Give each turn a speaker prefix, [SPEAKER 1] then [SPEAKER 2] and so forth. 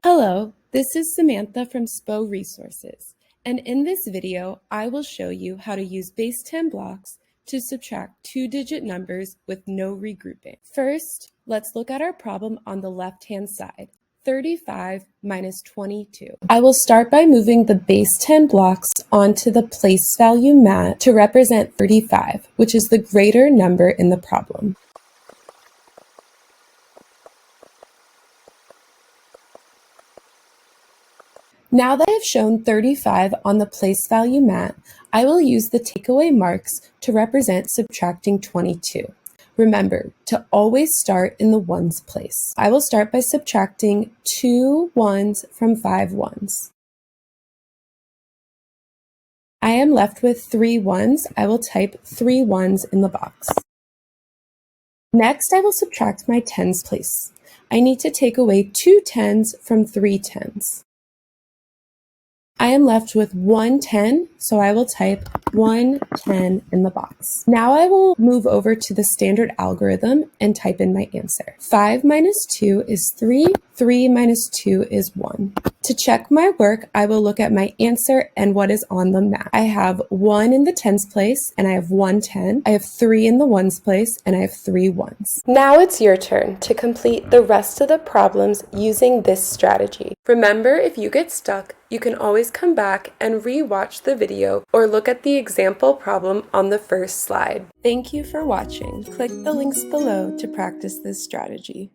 [SPEAKER 1] Hello, this is Samantha from SPO Resources, and in this video, I will show you how to use base 10 blocks to subtract two-digit numbers with no regrouping. First, let's look at our problem on the left-hand side, 35 minus 22. I will start by moving the base 10 blocks onto the place value mat to represent 35, which is the greater number in the problem. Now that I have shown 35 on the place value mat, I will use the takeaway marks to represent subtracting 22. Remember to always start in the ones place. I will start by subtracting 2 ones from 5 ones. I am left with 3 ones. I will type 3 ones in the box. Next, I will subtract my tens place. I need to take away 2 tens from 3 tens. I am left with 1 10, so I will type 1 10 in the box. Now I will move over to the standard algorithm and type in my answer. 5 minus 2 is 3, 3 minus 2 is 1. To check my work, I will look at my answer and what is on the map. I have 1 in the tens place, and I have 1 10. I have 3 in the ones place, and I have 3 ones. Now it's your turn to complete the rest of the problems using this strategy. Remember, if you get stuck, you can always come back and re-watch the video or look at the example problem on the first slide. Thank you for watching. Click the links below to practice this strategy.